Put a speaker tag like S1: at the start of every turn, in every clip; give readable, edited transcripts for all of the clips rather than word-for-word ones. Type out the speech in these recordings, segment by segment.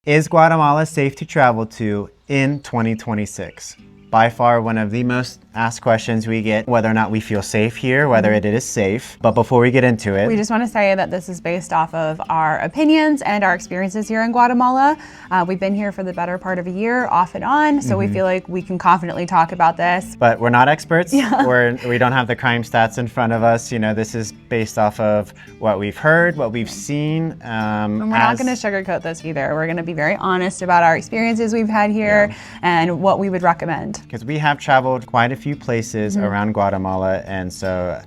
S1: Is Guatemala safe to travel to in 2026? By far one of the most asked questions we get, whether or not we feel safe here, whether it is safe. But before we get into it,
S2: we just want to say that this is based off of our opinions and our experiences here in Guatemala. We've been here for the better part of a year, off and on, so we feel like we can confidently talk about this.
S1: But we're not experts. We don't have the crime stats in front of us. You know, this is based off of what we've heard, what we've seen.
S2: And we're not going to sugarcoat this either. We're going to be very honest about our experiences we've had here and what we would recommend.
S1: Because we have traveled quite a few places around Guatemala, and so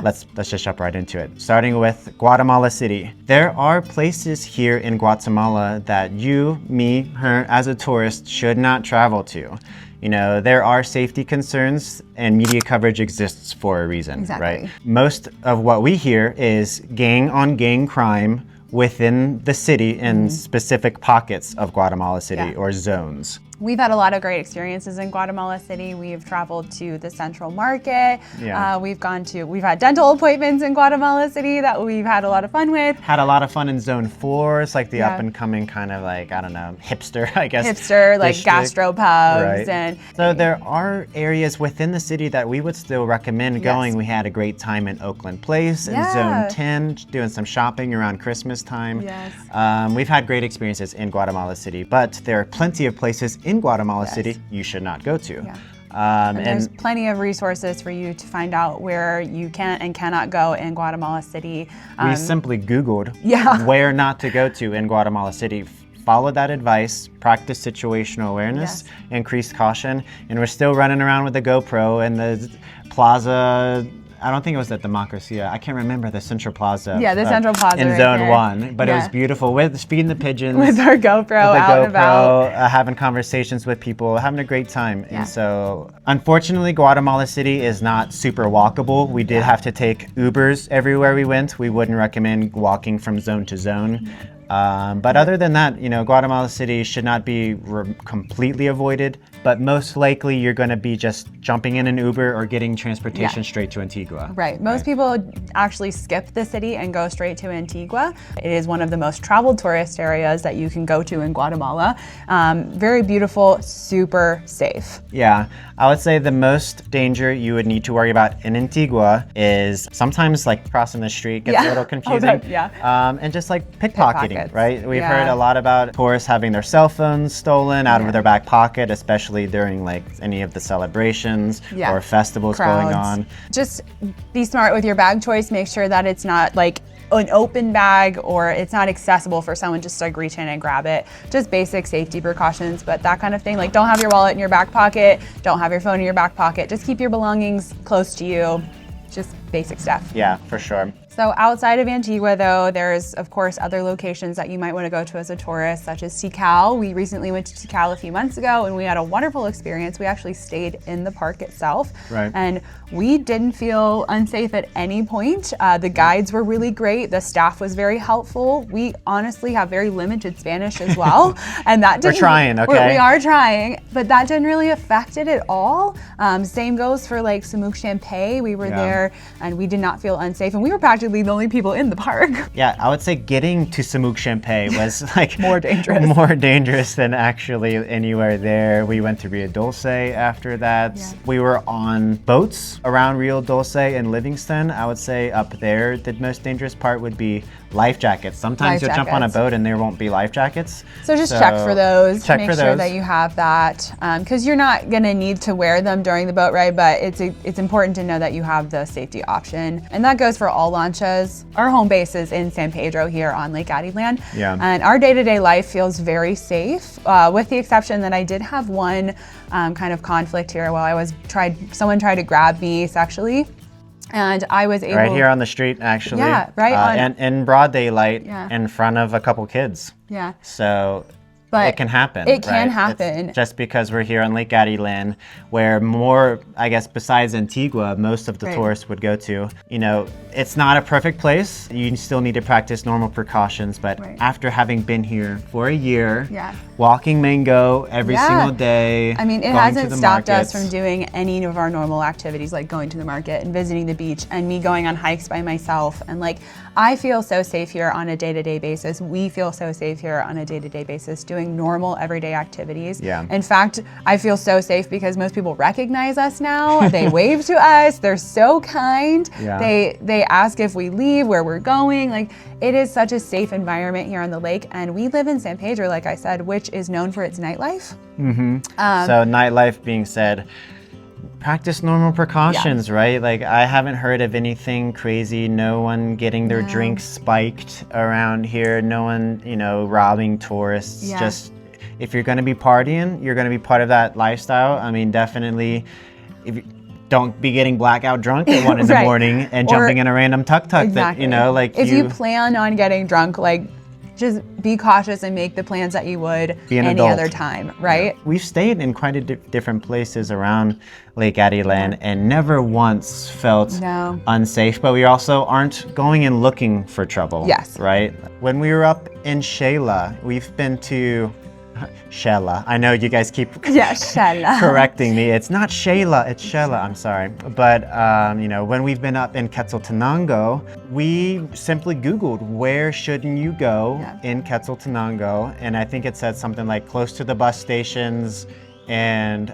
S1: let's just jump right into it. Starting with Guatemala City. There are places here in Guatemala that you, me, her, as a tourist should not travel to. You know, there are safety concerns and media coverage exists for a reason, right? Most of what we hear is gang on gang crime within the city in specific pockets of Guatemala City or zones.
S2: We've had a lot of great experiences in Guatemala City. We've traveled to the Central Market. We've had dental appointments in Guatemala City that we've had a lot of fun with.
S1: Had a lot of fun in Zone 4. It's like the up and coming kind of like, I don't know, hipster, I guess.
S2: Hipster, like gastropubs.
S1: Right.
S2: And
S1: so there are areas within the city that we would still recommend going. We had a great time in Oakland Place in Zone 10, doing some shopping around Christmas time. We've had great experiences in Guatemala City, but there are plenty of places in Guatemala City you should not go to.
S2: And there's plenty of resources for you to find out where you can and cannot go in Guatemala City.
S1: We simply Googled where not to go to in Guatemala City. Follow that advice, practice situational awareness, increase caution, and we're still running around with the GoPro and the plaza. I don't think it was at Democracia. I can't remember the Central Plaza.
S2: The Central Plaza
S1: in Zone 1, but it was beautiful with feeding the pigeons.
S2: With our GoPro out and about.
S1: Having conversations with people, having a great time. And so, unfortunately, Guatemala City is not super walkable. We did have to take Ubers everywhere we went. We wouldn't recommend walking from zone to zone. But other than that, you know, Guatemala City should not be completely avoided, but most likely you're going to be just jumping in an Uber or getting transportation straight to Antigua.
S2: Right. Most people actually skip the city and go straight to Antigua. It is one of the most traveled tourist areas that you can go to in Guatemala. Very beautiful, super safe.
S1: Yeah. I would say the most danger you would need to worry about in Antigua is sometimes like crossing the street gets a little confusing. And just like pickpocketing, right? We've heard a lot about tourists having their cell phones stolen out of their back pocket, especially during like any of the celebrations or festivals going on.
S2: Just be smart with your bag choice. Make sure that it's not like an open bag or it's not accessible for someone just to like reach in and grab it. Just basic safety precautions, but that kind of thing. Like don't have your wallet in your back pocket, don't have your phone in your back pocket. Just keep your belongings close to you. Just basic stuff.
S1: Yeah, for sure.
S2: So outside of Antigua, though, there's, of course, other locations that you might want to go to as a tourist, such as Tikal. We recently went to Tikal a few months ago, and we had a wonderful experience. We actually stayed in the park itself, and we didn't feel unsafe at any point. The guides were really great. The staff was very helpful. We honestly have very limited Spanish as well, and that didn't—
S1: We're trying, okay?
S2: We are trying, but that didn't really affect it at all. Same goes for like Semuc Champey. We were there, and we did not feel unsafe, and we were practically the only people in the park.
S1: Yeah, I would say getting to Semuc Champey was like
S2: more
S1: dangerous than actually anywhere there. We went to Rio Dulce after that. We were on boats around Rio Dulce and Livingston. I would say up there the most dangerous part would be life jackets. Sometimes you'll jump on a boat and there won't be life jackets.
S2: So just check for those. Make sure that you have that, because you're not going to need to wear them during the boat ride, but it's important to know that you have the safety option. And that goes for all lanchas. Our home base is in San Pedro here on Lake Atitlán. And our day-to-day life feels very safe, with the exception that I did have one kind of conflict here while someone tried to grab me sexually. And I was able—
S1: Right here on the street, actually.
S2: Yeah, right on—
S1: and in broad daylight, in front of a couple kids. So But it can happen.
S2: It can happen.
S1: It's just because we're here on Lake Atitlán, where more, I guess, besides Antigua, most of the tourists would go to. You know, it's not a perfect place. You still need to practice normal precautions. But after having been here for a year, walking Mango every single day,
S2: I mean, it hasn't stopped us from doing any of our normal activities, like going to the market and visiting the beach, and me going on hikes by myself. And like, I feel so safe here on a day-to-day basis. We feel so safe here on a day-to-day basis doing doing normal everyday activities.
S1: Yeah.
S2: In fact, I feel so safe because most people recognize us now. They wave to us. They're so kind.
S1: Yeah.
S2: They ask if we leave, where we're going. Like, it is such a safe environment here on the lake. And we live in San Pedro, like I said, which is known for its nightlife.
S1: Mm-hmm. So nightlife being said, practice normal precautions, right? Like, I haven't heard of anything crazy. No one getting their drinks spiked around here. No one, robbing tourists.
S2: Yeah.
S1: Just, if you're going to be partying, you're going to be part of that lifestyle. I mean, definitely, don't be getting blackout drunk at 1 in the morning and jumping in a random tuk-tuk.
S2: Exactly.
S1: That,
S2: if you plan on getting drunk, like, just be cautious and make the plans that you would any other time, right?
S1: Yeah. We've stayed in quite a different places around Lake Atitlán and never once felt unsafe, but we also aren't going and looking for trouble.
S2: Yes.
S1: Right? When we were up in Xela, we've been to Xela. I know you guys keep
S2: Xela.
S1: correcting me. It's not Xela, it's Xela. I'm sorry. But, when we've been up in Quetzaltenango, we simply Googled where shouldn't you go in Quetzaltenango. And I think it said something like close to the bus stations and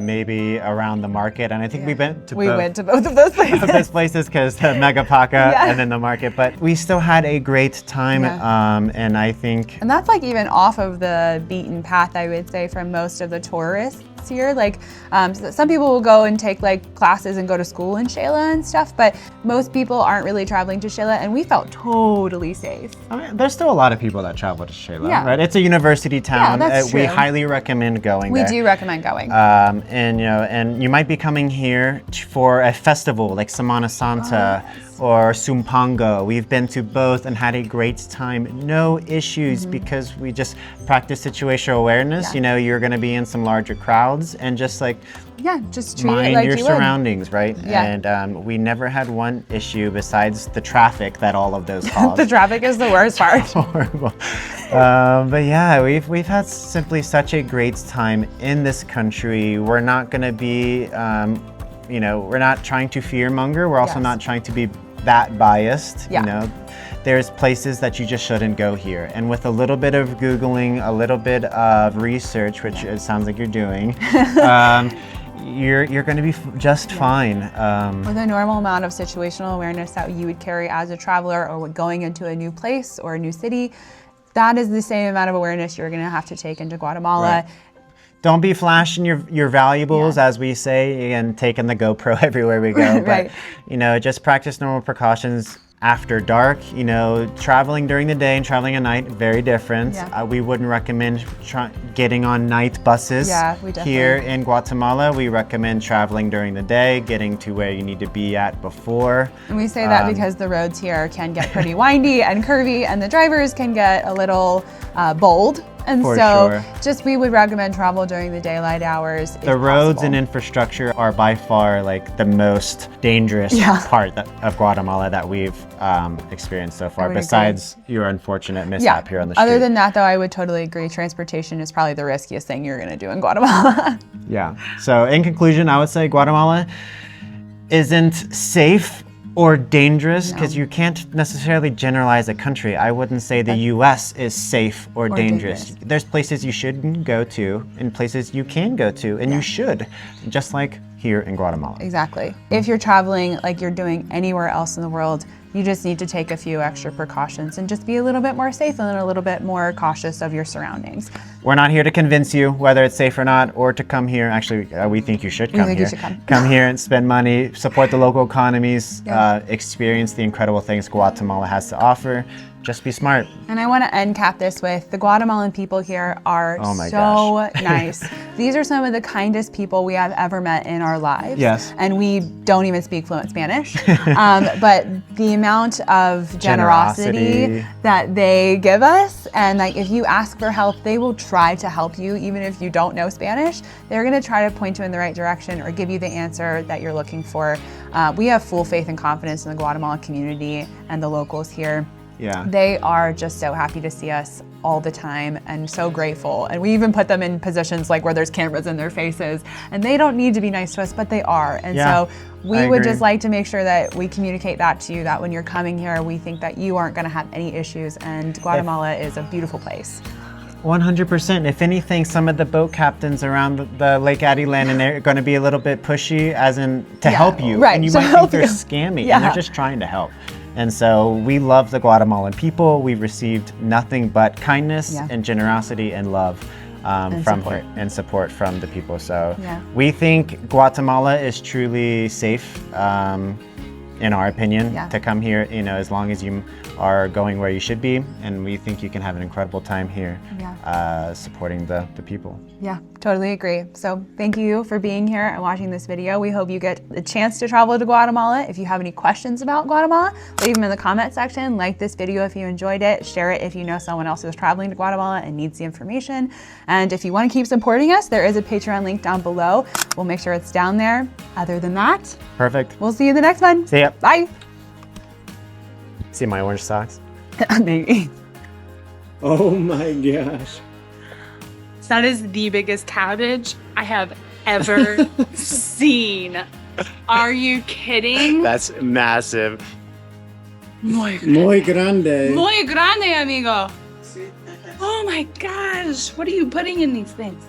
S1: maybe around the market. And I think we went to both of those places. Both of those places because the Megapaca and then the market. But we still had a great time. And I think...
S2: And that's like even off of the beaten path, I would say, from most of the tourists here. Like some people will go and take like classes and go to school in Xela and stuff, but most people aren't really traveling to Xela, and we felt totally safe.
S1: I mean, there's still a lot of people that travel to Xela, right? It's a university town.
S2: Yeah, that's true.
S1: We highly recommend going there.
S2: We do recommend going.
S1: And you might be coming here for a festival like Semana Santa or Sumpango. We've been to both and had a great time. No issues because we just practice situational awareness. You're going to be in some larger crowds and just like
S2: just treat
S1: mind
S2: it like
S1: your
S2: you
S1: surroundings, right?
S2: Yeah.
S1: And we never had one issue besides the traffic that all of those caused.
S2: The traffic is the worst part.
S1: Horrible. But yeah, we've had simply such a great time in this country. We're not going to be, we're not trying to fearmonger. We're also not trying to be that biased. There's places that you just shouldn't go here. And with a little bit of Googling, a little bit of research, which it sounds like you're doing, you're going to be just fine.
S2: With a normal amount of situational awareness that you would carry as a traveler or going into a new place or a new city, that is the same amount of awareness you're going to have to take into Guatemala.
S1: Right. Don't be flashing your valuables, as we say, and taking the GoPro everywhere we go. But, just practice normal precautions after dark. Traveling during the day and traveling at night, very different. We wouldn't recommend getting on night buses here in Guatemala. We recommend traveling during the day, getting to where you need to be at before.
S2: And we say that because the roads here can get pretty windy and curvy, and the drivers can get a little bold. And we would recommend travel during the daylight hours.
S1: The roads and infrastructure are by far like the most dangerous part of Guatemala that we've experienced so far, besides your unfortunate mishap here on the street.
S2: Other than that, though, I would totally agree. Transportation is probably the riskiest thing you're going to do in Guatemala.
S1: So in conclusion, I would say Guatemala isn't safe or dangerous, because you can't necessarily generalize a country. I wouldn't say the U.S. is safe or dangerous. There's places you shouldn't go to and places you can go to, and you should, just like here in Guatemala.
S2: Exactly. If you're traveling like you're doing anywhere else in the world, you just need to take a few extra precautions and just be a little bit more safe and a little bit more cautious of your surroundings.
S1: We're not here to convince you whether it's safe or not, or to come here. Actually, we think you should come here.
S2: You should come.
S1: Come here and spend money, support the local economies, experience the incredible things Guatemala has to offer. Just be smart.
S2: And I want to end cap this with the Guatemalan people here are so nice. These are some of the kindest people we have ever met in our lives.
S1: Yes.
S2: And we don't even speak fluent Spanish. But the amount of generosity that they give us, and like if you ask for help, they will try to help you even if you don't know Spanish. They're going to try to point you in the right direction or give you the answer that you're looking for. We have full faith and confidence in the Guatemalan community and the locals here.
S1: Yeah.
S2: They are just so happy to see us all the time and so grateful. And we even put them in positions like where there's cameras in their faces, and they don't need to be nice to us, but they are. And so we would just like to make sure that we communicate that to you, that when you're coming here, we think that you aren't going to have any issues, and Guatemala is a beautiful place.
S1: 100%. If anything, some of the boat captains around the Lake Atitlán and they're going to be a little bit pushy, as in to help you.
S2: Right,
S1: And you
S2: to
S1: might
S2: help
S1: think they're
S2: you.
S1: scammy,
S2: Yeah.
S1: and they're just trying to help. And so we love the Guatemalan people. We've received nothing but kindness and generosity and love and support from the people. So we think Guatemala is truly safe, in our opinion, to come here, as long as you are going where you should be. And we think you can have an incredible time here supporting the people.
S2: Yeah, totally agree. So thank you for being here and watching this video. We hope you get a chance to travel to Guatemala. If you have any questions about Guatemala, leave them in the comment section. Like this video if you enjoyed it. Share it if you know someone else who's traveling to Guatemala and needs the information. And if you want to keep supporting us, there is a Patreon link down below. We'll make sure it's down there. Other than that,
S1: perfect.
S2: We'll see you in the next one.
S1: See ya.
S2: Bye.
S1: See my orange socks?
S2: Maybe.
S3: Oh my gosh.
S4: That is the biggest cabbage I have ever seen. Are you kidding?
S1: That's massive.
S4: Muy
S3: grande.
S4: Muy grande, amigo. Oh my gosh. What are you putting in these things?